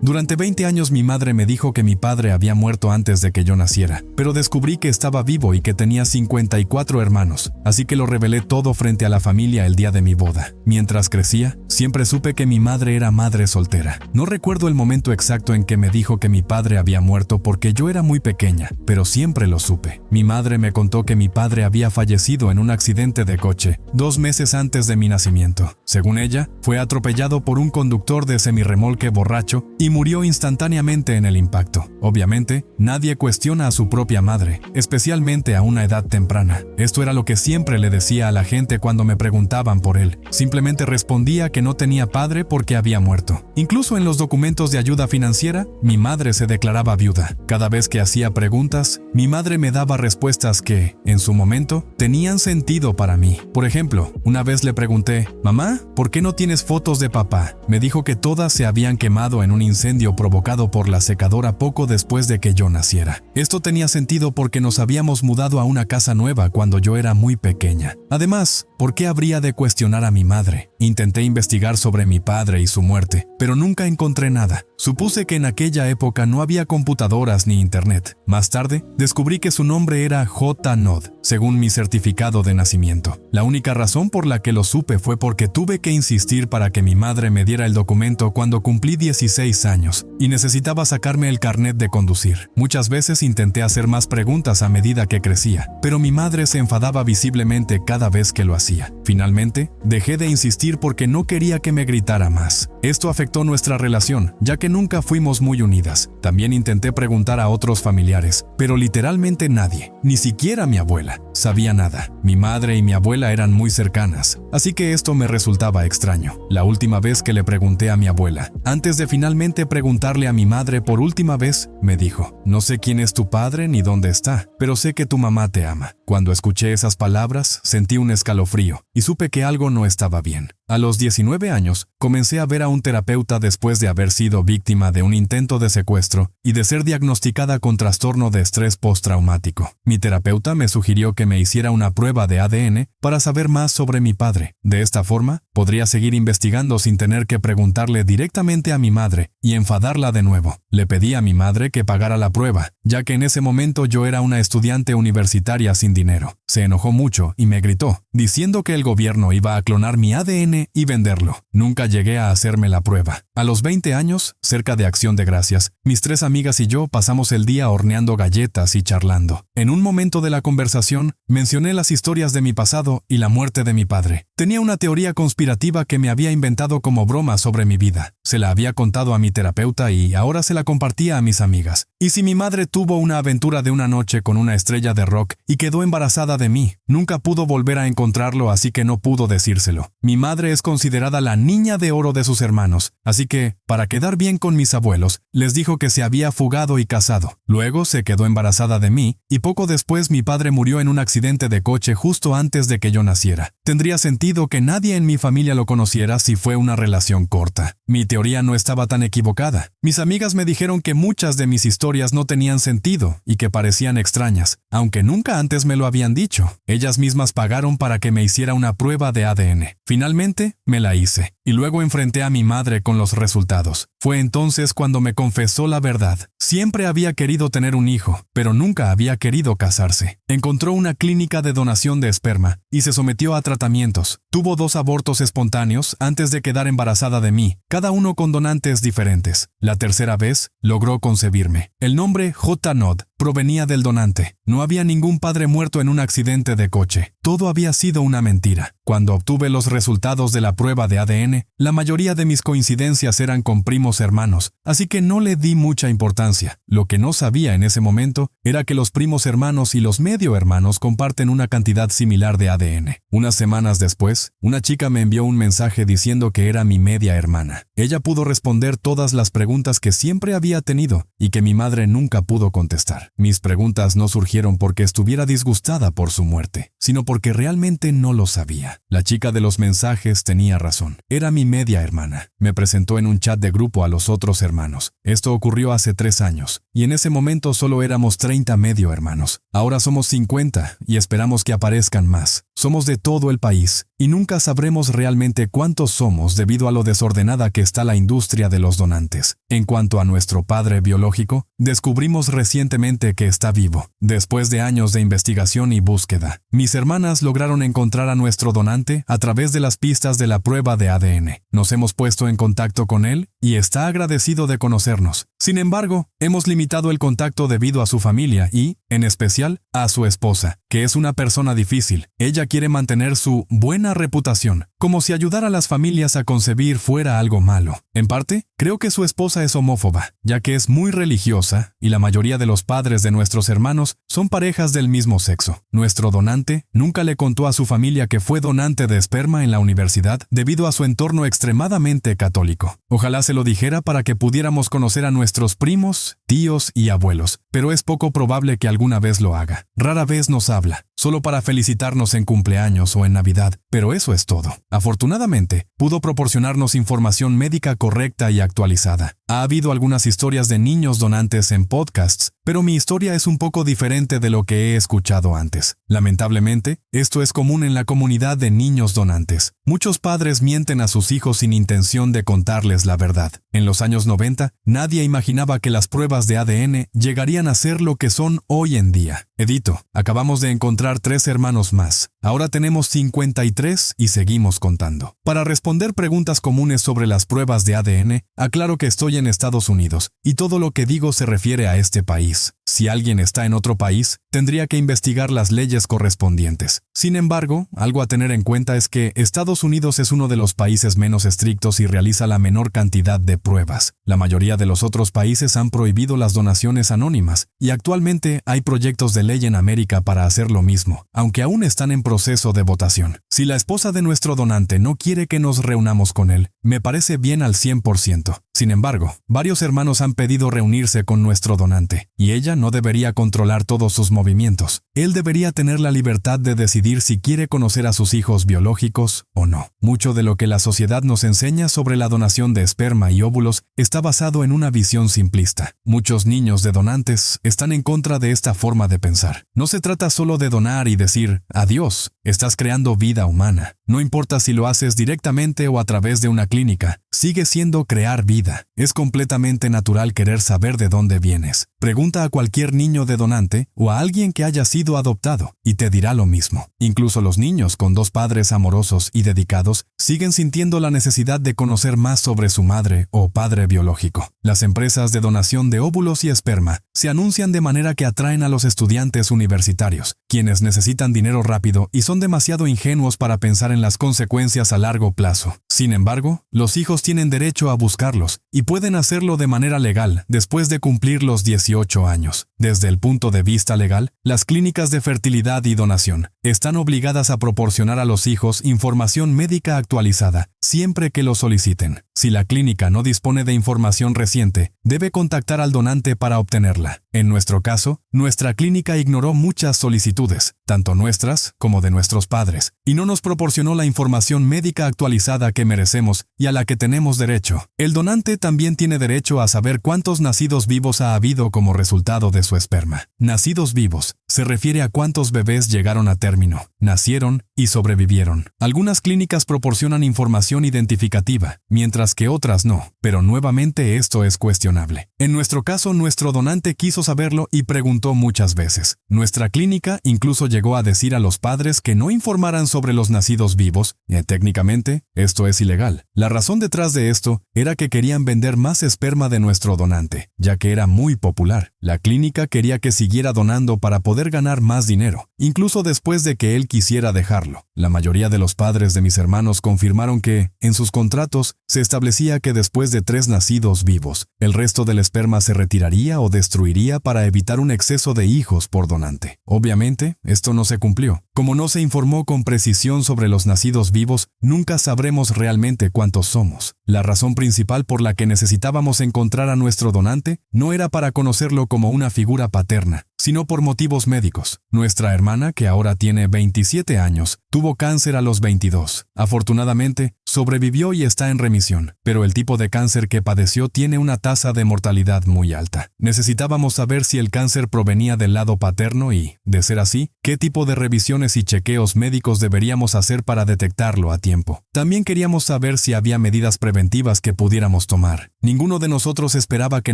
Durante 20 años mi madre me dijo que mi padre había muerto antes de que yo naciera, pero descubrí que estaba vivo y que tenía 54 hermanos, así que lo revelé todo frente a la familia el día de mi boda. Mientras crecía, siempre supe que mi madre era madre soltera. No recuerdo el momento exacto en que me dijo que mi padre había muerto porque yo era muy pequeña, pero siempre lo supe. Mi madre me contó que mi padre había fallecido en un accidente de coche 2 meses antes de mi nacimiento. Según ella, fue atropellado por un conductor de semirremolque borracho y murió instantáneamente en el impacto. Obviamente, nadie cuestiona a su propia madre, especialmente a una edad temprana. Esto era lo que siempre le decía a la gente cuando me preguntaban por él. Simplemente respondía que no tenía padre porque había muerto. Incluso en los documentos de ayuda financiera, mi madre se declaraba viuda. Cada vez que hacía preguntas, mi madre me daba respuestas que, en su momento, tenían sentido para mí. Por ejemplo, una vez le pregunté, «Mamá, ¿por qué no tienes fotos de papá?». Me dijo que todas se habían quemado en un incendio provocado por la secadora poco después de que yo naciera. Esto tenía sentido porque nos habíamos mudado a una casa nueva cuando yo era muy pequeña. Además, ¿por qué habría de cuestionar a mi madre? Intenté investigar sobre mi padre y su muerte, pero nunca encontré nada. Supuse que en aquella época no había computadoras ni internet. Más tarde, descubrí que su nombre era J. Nod, según mi certificado de nacimiento. La única razón por la que lo supe fue porque tuve que insistir para que mi madre me diera el documento cuando cumplí 16 años y necesitaba sacarme el carnet de conducir. Muchas veces intenté hacer más preguntas a medida que crecía, pero mi madre se enfadaba visiblemente cada vez que lo hacía. Finalmente, dejé de insistir porque no quería que me gritara más. Esto afectó nuestra relación, ya que nunca fuimos muy unidas. También intenté preguntar a otros familiares, pero literalmente nadie, ni siquiera mi abuela, sabía nada. Mi madre y mi abuela eran muy cercanas, así que esto me resultaba extraño. La última vez que le pregunté a mi abuela, antes de finalmente preguntarle a mi madre por última vez, me dijo, «No sé quién es tu padre ni dónde está, pero sé que tu mamá te ama». Cuando escuché esas palabras, sentí un escalofrío y supe que algo no estaba bien. A los 19 años, comencé a ver a un terapeuta después de haber sido víctima de un intento de secuestro y de ser diagnosticada con trastorno de estrés postraumático. Mi terapeuta me sugirió que me hiciera una prueba de ADN para saber más sobre mi padre. De esta forma, podría seguir investigando sin tener que preguntarle directamente a mi madre y enfadarla de nuevo. Le pedí a mi madre que pagara la prueba, ya que en ese momento yo era una estudiante universitaria sin dinero. Se enojó mucho y me gritó, diciendo que el gobierno iba a clonar mi ADN y venderlo. Nunca llegué a hacerme la prueba. A los 20 años, cerca de Acción de Gracias, mis 3 amigas y yo pasamos el día horneando galletas y charlando. En un momento de la conversación, mencioné las historias de mi pasado y la muerte de mi padre. Tenía una teoría conspirativa que me había inventado como broma sobre mi vida. Se la había contado a mi terapeuta y ahora se la compartía a mis amigas. ¿Y si mi madre tuvo una aventura de una noche con una estrella de rock y quedó embarazada de mí? Nunca pudo volver a encontrarlo, así que no pudo decírselo. Mi madre es considerada la niña de oro de sus hermanos, así que, para quedar bien con mis abuelos, les dijo que se había fugado y casado. Luego se quedó embarazada de mí y poco después mi padre murió en un accidente de coche justo antes de que yo naciera. Tendría sentido que nadie en mi familia lo conociera si fue una relación corta. Mi teoría no estaba tan equivocada. Mis amigas me dijeron que muchas de mis historias no tenían sentido y que parecían extrañas, aunque nunca antes me lo habían dicho. Ellas mismas pagaron para que me hiciera una prueba de ADN. Finalmente, me la hice, y luego enfrenté a mi madre con los resultados. Fue entonces cuando me confesó la verdad. Siempre había querido tener un hijo, pero nunca había querido casarse. Encontró una clínica de donación de esperma y se sometió a tratamientos. Tuvo 2 abortos espontáneos antes de quedar embarazada de mí, cada uno con donantes diferentes. La tercera vez, logró concebirme. El nombre J. Nod provenía del donante. No había ningún padre muerto en un accidente de coche. Todo había sido una mentira. Cuando obtuve los resultados de la prueba de ADN, la mayoría de mis coincidencias eran con primos hermanos, así que no le di mucha importancia. Lo que no sabía en ese momento era que los primos hermanos y los medio hermanos comparten una cantidad similar de ADN. Unas semanas después, una chica me envió un mensaje diciendo que era mi media hermana. Ella pudo responder todas las preguntas que siempre había tenido y que mi madre nunca pudo contestar. entender. Mis preguntas no surgieron porque estuviera disgustada por su muerte, sino porque realmente no lo sabía. La chica de los mensajes tenía razón. Era mi media hermana. Me presentó en un chat de grupo a los otros hermanos. Esto ocurrió hace 3 años, y en ese momento solo éramos 30 medio hermanos. Ahora somos 50 y esperamos que aparezcan más. Somos de todo el país, y nunca sabremos realmente cuántos somos debido a lo desordenada que está la industria de los donantes. En cuanto a nuestro padre biológico, descubrimos recientemente que está vivo. Después de años de investigación y búsqueda, mis hermanas lograron encontrar a nuestro donante a través de las pistas de la prueba de ADN. Nos hemos puesto en contacto con él y está agradecido de conocernos. Sin embargo, hemos limitado el contacto debido a su familia y, en especial, a su esposa, que es una persona difícil. Ella quiere mantener su buena reputación, como si ayudar a las familias a concebir fuera algo malo. En parte, creo que su esposa es homófoba, ya que es muy religiosa y la mayoría de los padres de nuestros hermanos son parejas del mismo sexo. Nuestro donante nunca le contó a su familia que fue donante de esperma en la universidad debido a su entorno extremadamente católico. Ojalá se lo dijera para que pudiéramos conocer a nuestros primos, tíos y abuelos, pero es poco probable que alguna vez lo haga. Rara vez nos habla, solo para felicitarnos en cumpleaños o en Navidad, pero eso es todo. Afortunadamente, pudo proporcionarnos información médica correcta y actualizada. Ha habido algunas historias de niños donantes en podcasts, pero mi historia es un poco diferente de lo que he escuchado antes. Lamentablemente, esto es común en la comunidad de niños donantes. Muchos padres mienten a sus hijos sin intención de contarles la verdad. En los años 90, nadie imaginaba que las pruebas de ADN llegarían a ser lo que son hoy en día. Edito, acabamos de encontrar 3 hermanos más. Ahora tenemos 53 y seguimos contando. Para responder preguntas comunes sobre las pruebas de ADN, aclaro que estoy en Estados Unidos, y todo lo que digo se refiere a este país. Si alguien está en otro país, tendría que investigar las leyes correspondientes. Sin embargo, algo a tener en cuenta es que Estados Unidos es uno de los países menos estrictos y realiza la menor cantidad de pruebas. La mayoría de los otros países han prohibido las donaciones anónimas, y actualmente hay proyectos de ley en América para hacer lo mismo, aunque aún están en proceso de votación. Si la esposa de nuestro donante no quiere que nos reunamos con él, me parece bien al 100%. Sin embargo, varios hermanos han pedido reunirse con nuestro donante, y ella no debería controlar todos sus movimientos. Él debería tener la libertad de decidir si quiere conocer a sus hijos biológicos o no. Mucho de lo que la sociedad nos enseña sobre la donación de esperma y óvulos está basado en una visión simplista. Muchos niños de donantes están en contra de esta forma de pensar. No se trata solo de donar y decir, adiós, estás creando vida humana. No importa si lo haces directamente o a través de una clínica, sigue siendo crear vida. Es completamente natural querer saber de dónde vienes. Pregunta a cualquier niño de donante o a alguien que haya sido adoptado y te dirá lo mismo. Incluso los niños con 2 padres amorosos y dedicados siguen sintiendo la necesidad de conocer más sobre su madre o padre biológico. Las empresas de donación de óvulos y esperma se anuncian de manera que atraen a los estudiantes universitarios, quienes necesitan dinero rápido y son demasiado ingenuos para pensar en las consecuencias a largo plazo. Sin embargo, los hijos tienen derecho a buscarlos y pueden hacerlo de manera legal después de cumplir los 18 años. Desde el punto de vista legal, las clínicas de fertilidad y donación están obligadas a proporcionar a los hijos información médica actualizada siempre que lo soliciten. Si la clínica no dispone de información reciente, debe contactar al donante para obtenerla. En nuestro caso, nuestra clínica ignoró muchas solicitudes, tanto nuestras como de nuestros padres, y no nos proporcionó la información médica actualizada que merecemos y a la que tenemos derecho. El donante también tiene derecho a saber cuántos nacidos vivos ha habido como resultado de su esperma. Nacidos vivos se refiere a cuántos bebés llegaron a término, nacieron y sobrevivieron. Algunas clínicas proporcionan información identificativa, mientras que otras no, pero nuevamente esto es cuestionable. En nuestro caso, nuestro donante quiso saberlo y preguntó muchas veces. Nuestra clínica incluso llegó a decir a los padres que no informaran sobre los nacidos vivos, y técnicamente, esto es ilegal. La razón detrás de esto era que querían vender más esperma de nuestro donante, ya que era muy popular. La clínica quería que siguiera donando para poder ganar más dinero, incluso después de que él quisiera dejarlo. La mayoría de los padres de mis hermanos confirmaron que, en sus contratos, se establecía que después de 3 nacidos vivos, el resto del esperma se retiraría o destruiría hacía para evitar un exceso de hijos por donante. Obviamente, esto no se cumplió. Como no se informó con precisión sobre los nacidos vivos, nunca sabremos realmente cuántos somos. La razón principal por la que necesitábamos encontrar a nuestro donante no era para conocerlo como una figura paterna, sino por motivos médicos. Nuestra hermana, que ahora tiene 27 años, tuvo cáncer a los 22. Afortunadamente, sobrevivió y está en remisión, pero el tipo de cáncer que padeció tiene una tasa de mortalidad muy alta. Necesitábamos saber si el cáncer provenía del lado paterno y, de ser así, qué tipo de revisiones y chequeos médicos deberíamos hacer para detectarlo a tiempo. También queríamos saber si había medidas preventivas que pudiéramos tomar. Ninguno de nosotros esperaba que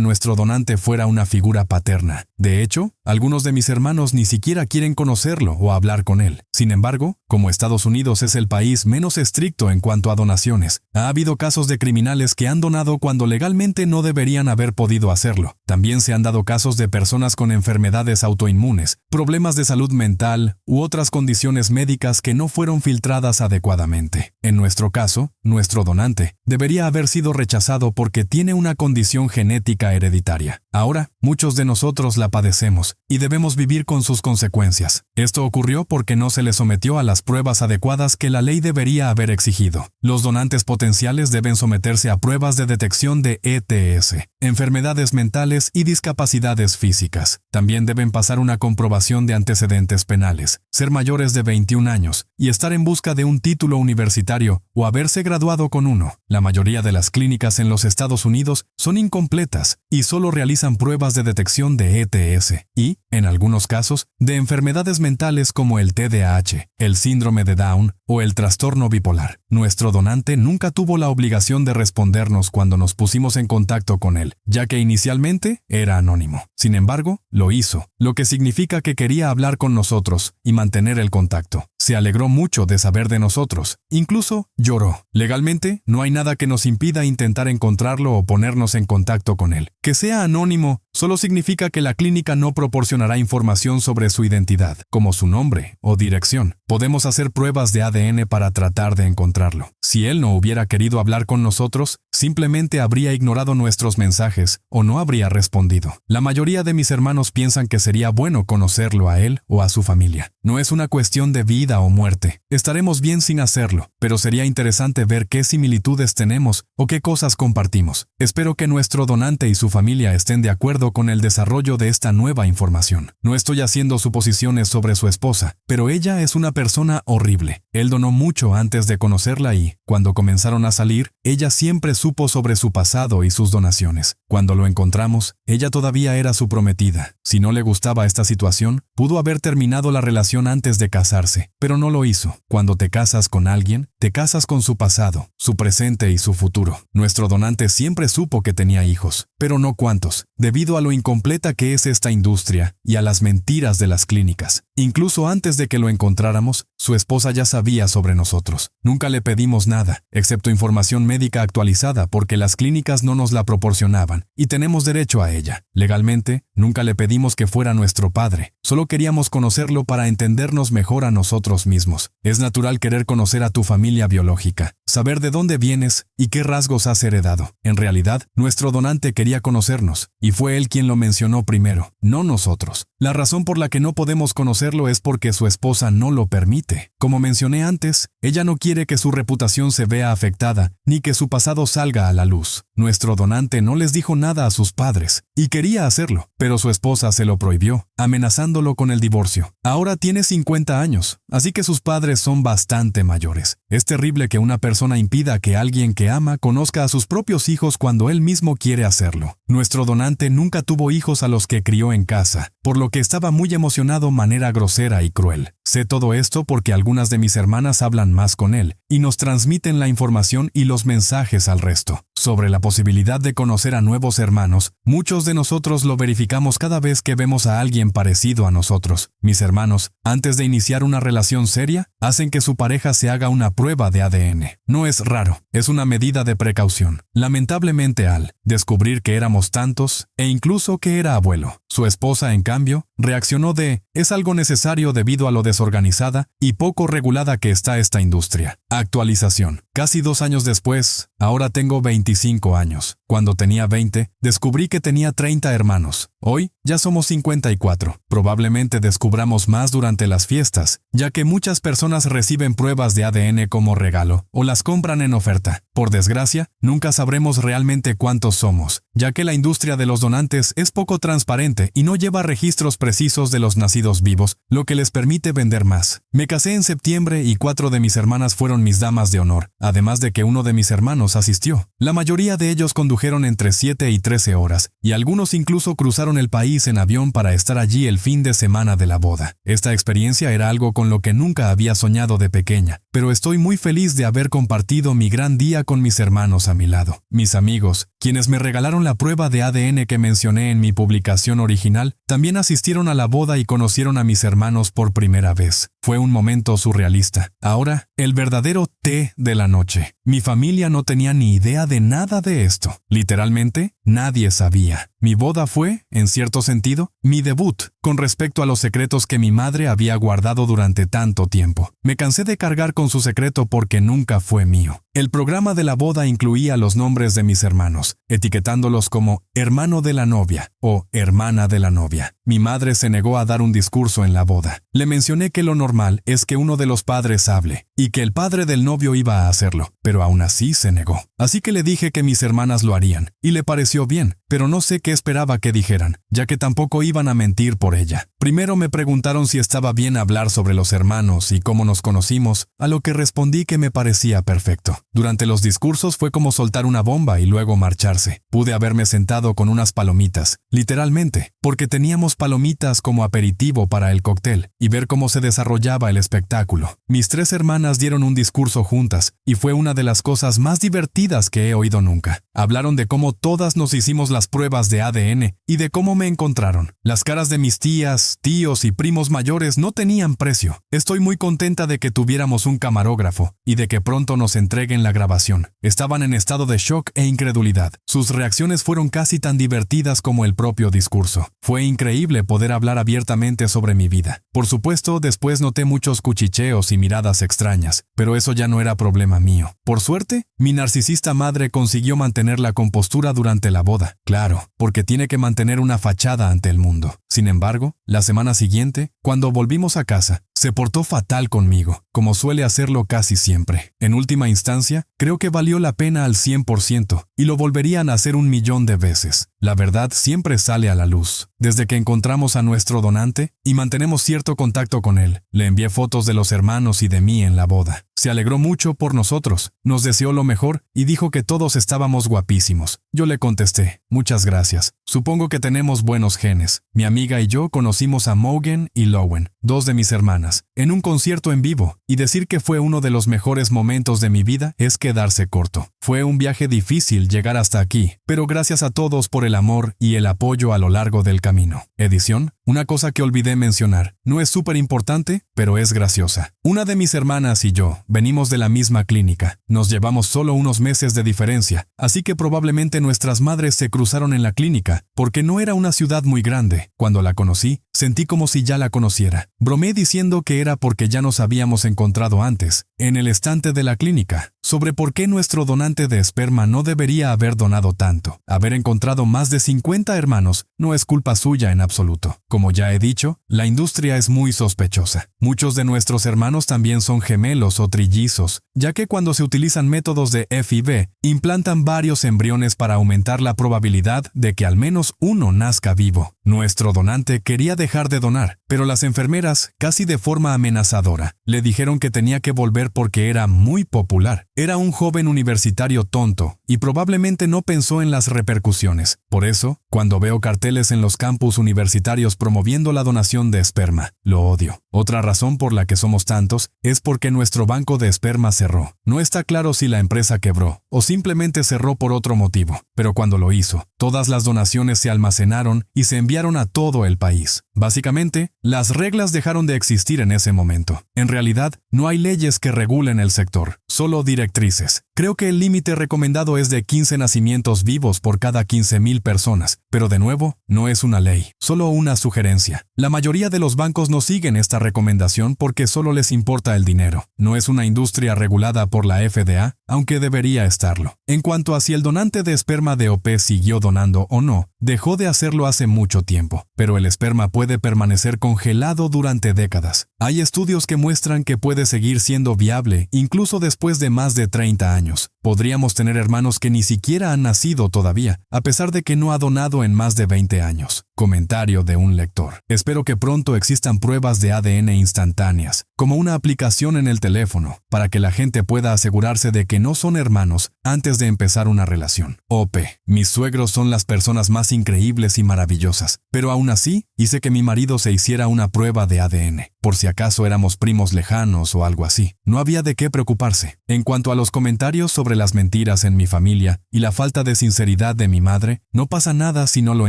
nuestro donante fuera una figura paterna. De hecho, algunos de mis hermanos ni siquiera quieren conocerlo o hablar con él. Sin embargo, como Estados Unidos es el país menos estricto en cuanto a donaciones, ha habido casos de criminales que han donado cuando legalmente no deberían haber podido hacerlo. También se han dado casos de personas con enfermedades autoinmunes, problemas de salud mental u otras condiciones médicas que no fueron filtradas adecuadamente. En nuestro caso, nuestro donante debería haber sido rechazado porque tiene una condición genética hereditaria. Ahora, muchos de nosotros la padecemos y debemos vivir con sus consecuencias. Esto ocurrió porque no se le sometió a las pruebas adecuadas que la ley debería haber exigido. Los donantes potenciales deben someterse a pruebas de detección de ETS, enfermedades mentales y discapacidades físicas. También deben pasar una comprobación de antecedentes penales, ser mayores de 21 años y estar en busca de un título universitario o haberse graduado con uno. La mayoría de las clínicas en los Estados Unidos son incompletas y solo realizan pruebas de detección de ETS y, en algunos casos, de enfermedades mentales como el TDAH, el síndrome de Down o el trastorno bipolar. Nuestro donante nunca tuvo la obligación de respondernos cuando nos pusimos en contacto con él, ya que inicialmente era anónimo. Sin embargo, lo hizo, lo que significa que quería hablar con nosotros y mantener el contacto. Se alegró mucho de saber de nosotros, incluso lloró. Legalmente, no hay nada que nos impida intentar encontrarlo o ponernos en contacto con él. Que sea anónimo solo significa que la clínica no proporcionará información sobre su identidad, como su nombre o dirección. Podemos hacer pruebas de ADN para tratar de encontrarlo. Si él no hubiera querido hablar con nosotros, simplemente habría ignorado nuestros mensajes o no habría respondido. La mayoría de mis hermanos piensan que sería bueno conocerlo a él o a su familia. No es una cuestión de vida o muerte. Estaremos bien sin hacerlo, pero sería interesante ver qué similitudes tenemos o qué cosas compartimos. Espero que nuestro donante y su familia estén de acuerdo con el desarrollo de esta nueva información. No estoy haciendo suposiciones sobre su esposa, pero ella es una persona horrible. Él donó mucho antes de conocerla y, cuando comenzaron a salir, ella siempre supo sobre su pasado y sus donaciones. Cuando lo encontramos, ella todavía era su prometida. Si no le gustaba esta situación, pudo haber terminado la relación antes de casarse, pero no lo hizo. Cuando te casas con alguien, te casas con su pasado, su presente y su futuro. Nuestro donante siempre supo que tenía hijos, pero no cuántos, debido a lo incompleta que es esta industria y a las mentiras de las clínicas. Incluso antes de que lo encontráramos, su esposa ya sabía sobre nosotros. Nunca le pedimos nada, excepto información médica actualizada porque las clínicas no nos la proporcionaban y tenemos derecho a ella. Legalmente, nunca le pedimos que fuera nuestro padre. Solo queríamos conocerlo para entendernos mejor a nosotros mismos. Es natural querer conocer a tu familia biológica, saber de dónde vienes y qué rasgos has heredado. En realidad, nuestro donante quería conocernos, y fue él quien lo mencionó primero, no nosotros. La razón por la que no podemos conocerlo es porque su esposa no lo permite. Como mencioné antes, ella no quiere que su reputación se vea afectada, ni que su pasado salga a la luz. Nuestro donante no les dijo nada a sus padres, y quería hacerlo, pero su esposa se lo prohibió, amenazándolo con el divorcio. Ahora tiene 50 años, así que sus padres son bastante mayores. Es terrible que una persona impida que alguien que ama conozca a sus propios hijos cuando él mismo quiere hacerlo. Nuestro donante nunca tuvo hijos a los que crió en casa, por lo que estaba muy emocionado de manera grosera y cruel. Sé todo esto porque algunas de mis hermanas hablan más con él y nos transmiten la información y los mensajes al resto. Sobre la posibilidad de conocer a nuevos hermanos, muchos de nosotros lo verificamos cada vez que vemos a alguien parecido a nosotros. Mis hermanos, antes de iniciar una relación seria, hacen que su pareja se haga una prueba de ADN. No es raro, es una medida de precaución. Lamentablemente, al descubrir que éramos tantos, e incluso que era abuelo, su esposa, en cambio, reaccionó de «es algo necesario debido a lo desorganizada y poco regulada que está esta industria». Actualización. Casi 2 años después, ahora tengo 25 años. Cuando tenía 20, descubrí que tenía 30 hermanos. Hoy, ya somos 54. Probablemente descubramos más durante las fiestas, ya que muchas personas reciben pruebas de ADN como regalo o las compran en oferta. Por desgracia, nunca sabremos realmente cuántos somos, ya que la industria de los donantes es poco transparente y no lleva registros precisos de los nacidos vivos, lo que les permite vender más. Me casé en septiembre y 4 de mis hermanas fueron mis damas de honor, además de que uno de mis hermanos asistió. La mayoría de ellos condujeron entre 7 y 13 horas, y algunos incluso cruzaron el país en avión para estar allí el fin de semana de la boda. Esta experiencia era algo con lo que nunca había soñado de pequeña, pero estoy muy feliz de haber compartido mi gran día con mis hermanos a mi lado. Mis amigos, quienes me regalaron la prueba de ADN que mencioné en mi publicación original, también asistieron a la boda y conocieron a mis hermanos por primera vez. Fue un momento surrealista. Ahora, el verdadero té de la noche. Mi familia no tenía ni idea de nada de esto. Literalmente, nadie sabía. Mi boda fue, en cierto sentido, mi debut con respecto a los secretos que mi madre había guardado durante tanto tiempo. Me cansé de cargar con su secreto porque nunca fue mío. El programa de la boda incluía los nombres de mis hermanos, etiquetándolos como hermano de la novia o hermana de la novia. Mi madre se negó a dar un discurso en la boda. Le mencioné que lo normal es que uno de los padres hable y que el padre del novio iba a hacerlo, pero aún así se negó. Así que le dije que mis hermanas lo harían, y le pareció bien, pero no sé qué esperaba que dijeran, ya que tampoco iban a mentir por ella. Primero me preguntaron si estaba bien hablar sobre los hermanos y cómo nos conocimos, a lo que respondí que me parecía perfecto. Durante los discursos fue como soltar una bomba y luego marcharse. Pude haberme sentado con unas palomitas, literalmente, porque teníamos palomitas como aperitivo para el cóctel, y ver cómo se desarrollaba el espectáculo. Mis 3 hermanas dieron un discurso juntas, y fue una de las cosas más divertidas que he oído nunca. Hablaron de cómo todas nos hicimos las pruebas de ADN y de cómo me encontraron. Las caras de mis tías, tíos y primos mayores no tenían precio. Estoy muy contenta de que tuviéramos un camarógrafo y de que pronto nos entreguen la grabación. Estaban en estado de shock e incredulidad. Sus reacciones fueron casi tan divertidas como el propio discurso. Fue increíble poder hablar abiertamente sobre mi vida. Por supuesto, después noté muchos cuchicheos y miradas extrañas, pero eso ya no era problema mío. Por suerte, mi narcisista madre consiguió mantener la compostura durante la boda. Claro, porque tiene que mantener una fachada ante el mundo. Sin embargo, la semana siguiente, cuando volvimos a casa, se portó fatal conmigo, como suele hacerlo casi siempre. En última instancia, creo que valió la pena al 100% y lo volverían a hacer 1.000.000 de veces. La verdad siempre sale a la luz. Desde que encontramos a nuestro donante y mantenemos cierto contacto con él, le envié fotos de los hermanos y de mí en la boda. Se alegró mucho por nosotros, nos deseó lo mejor y dijo que todos estábamos guapísimos. Yo le contesté, muchas gracias. Supongo que tenemos buenos genes. Mi amiga y yo conocimos a Mogen y Lowen, 2 de mis hermanas, en un concierto en vivo, y decir que fue uno de los mejores momentos de mi vida es quedarse corto. Fue un viaje difícil llegar hasta aquí, pero gracias a todos por el amor y el apoyo a lo largo del camino. Edición, una cosa que olvidé mencionar. No es súper importante, pero es graciosa. Una de mis hermanas y yo venimos de la misma clínica. Nos llevamos solo unos meses de diferencia, así que probablemente nuestras madres se cruzaron en la clínica, porque no era una ciudad muy grande. Cuando la conocí, sentí como si ya la conociera. Bromeé diciendo que era porque ya nos habíamos encontrado antes, en el estante de la clínica, sobre por qué nuestro donante de esperma no debería haber donado tanto. Haber encontrado más de 50 hermanos no es culpa suya en absoluto. Como ya he dicho, la industria es muy sospechosa. Muchos de nuestros hermanos también son gemelos o trillizos, ya que cuando se utilizan métodos de FIV, implantan varios embriones para aumentar la probabilidad de que al menos uno nazca vivo. Nuestro donante quería dejar de donar, pero las enfermeras, casi de forma amenazadora, le dijeron que tenía que volver porque era muy popular. Era un joven universitario tonto y probablemente no pensó en las repercusiones. Por eso, cuando veo carteles en los campus universitarios promoviendo la donación de esperma, lo odio. Otra razón por la que somos tantos es porque nuestro banco de esperma cerró. No está claro si la empresa quebró o simplemente cerró por otro motivo, pero cuando lo hizo, todas las donaciones se almacenaron y se enviaron a todo el país. Básicamente, las reglas dejaron de existir en ese momento. En realidad, no hay leyes que regulen el sector, solo directrices. Creo que el límite recomendado es de 15 nacimientos vivos por cada 15,000 personas, pero de nuevo, no es una ley, solo una sugerencia. La mayoría de los bancos no siguen esta recomendación porque solo les importa el dinero. No es una industria regulada por la FDA, aunque debería estarlo. En cuanto a si el donante de esperma de OP siguió donando o no, dejó de hacerlo hace mucho tiempo, pero el esperma puede permanecer congelado durante décadas. Hay estudios que muestran que puede seguir siendo viable incluso después de más de 30 años. Podríamos tener hermanos que ni siquiera han nacido todavía, a pesar de que no ha donado en más de 20 años. Comentario de un lector. Espero que pronto existan pruebas de ADN instantáneas, como una aplicación en el teléfono, para que la gente pueda asegurarse de que no son hermanos antes de empezar una relación. OP. Mis suegros son las personas más increíbles y maravillosas, pero aún así hice que mi marido se hiciera una prueba de ADN, por si acaso éramos primos lejanos o algo así. No había de qué preocuparse. En cuanto a los comentarios sobre las mentiras en mi familia y la falta de sinceridad de mi madre, no pasa nada si no lo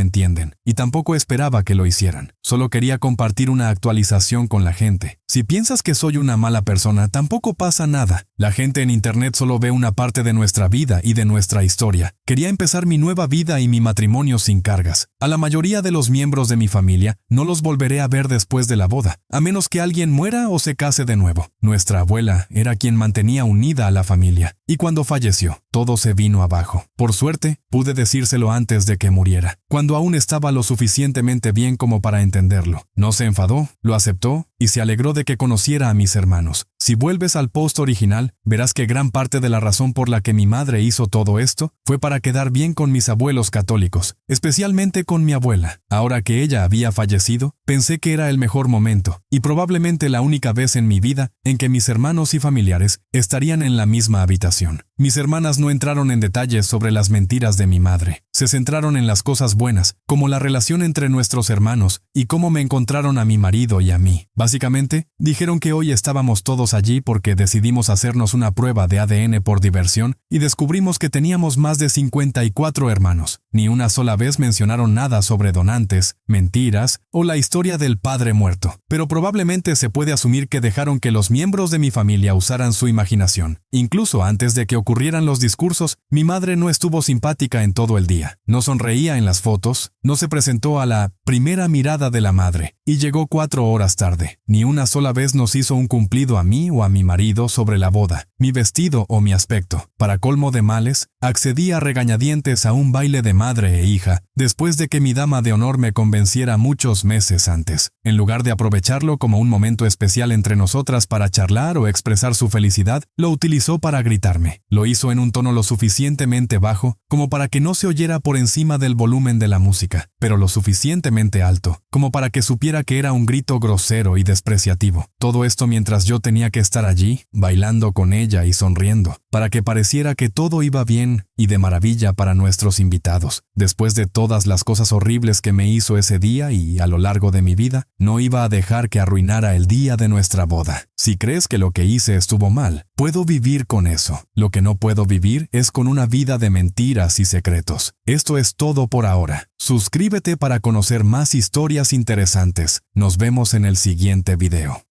entienden, y tampoco esperaba que lo hicieran. Solo quería compartir una actualización con la gente. Si piensas que soy una mala persona, tampoco pasa nada. La gente en internet solo ve una parte de nuestra vida y de nuestra historia. Quería empezar mi nueva vida y mi matrimonio sin cargas. A la mayoría de los miembros de mi familia no los volveré a ver después de la boda, a menos que alguien muera o se case de nuevo. Nuestra abuela era quien mantenía unida a la familia, y cuando falleció, todo se vino abajo. Por suerte, pude decírselo antes de que muriera, cuando aún estaba lo suficientemente bien como para entenderlo. No se enfadó, lo aceptó y se alegró de que conociera a mis hermanos. Si vuelves al post original, verás que gran parte de la razón por la que mi madre hizo todo esto fue para quedar bien con mis abuelos católicos, especialmente con mi abuela. Ahora que ella había fallecido, pensé que era el mejor momento, y probablemente la única vez en mi vida en que mis hermanos y familiares estarían en la misma habitación. Mis hermanas no entraron en detalles sobre las mentiras de mi madre. Se centraron en las cosas buenas, como la relación entre nuestros hermanos y cómo me encontraron a mi marido y a mí. Básicamente, dijeron que hoy estábamos todos allí porque decidimos hacernos una prueba de ADN por diversión y descubrimos que teníamos más de 54 hermanos. Ni una sola vez mencionaron nada sobre donantes, mentiras o la historia del padre muerto. Pero probablemente se puede asumir que dejaron que los miembros de mi familia usaran su imaginación. Incluso antes de que ocurrieran los discursos, mi madre no estuvo simpática en todo el día. No sonreía en las fotos, no se presentó a la primera mirada de la madre y llegó 4 horas tarde. Ni una sola vez nos hizo un cumplido a mí o a mi marido sobre la boda, mi vestido o mi aspecto. Para colmo de males, accedí a regañadientes a un baile de madre e hija, después de que mi dama de honor me convenciera muchos meses antes. En lugar de aprovecharlo como un momento especial entre nosotras para charlar o expresar su felicidad, lo utilizó para gritarme. Lo hizo en un tono lo suficientemente bajo como para que no se oyera por encima del volumen de la música, pero lo suficientemente alto como para que supiera que era un grito grosero y despreciativo. Todo esto mientras yo tenía que estar allí, bailando con ella y sonriendo, para que pareciera que todo iba bien y de maravilla para nuestros invitados. Después de todas las cosas horribles que me hizo ese día y a lo largo de mi vida, no iba a dejar que arruinara el día de nuestra boda. Si crees que lo que hice estuvo mal, puedo vivir con eso. Lo que no puedo vivir es con una vida de mentiras y secretos. Esto es todo por ahora. Suscríbete para conocer más historias interesantes. Nos vemos en el siguiente video.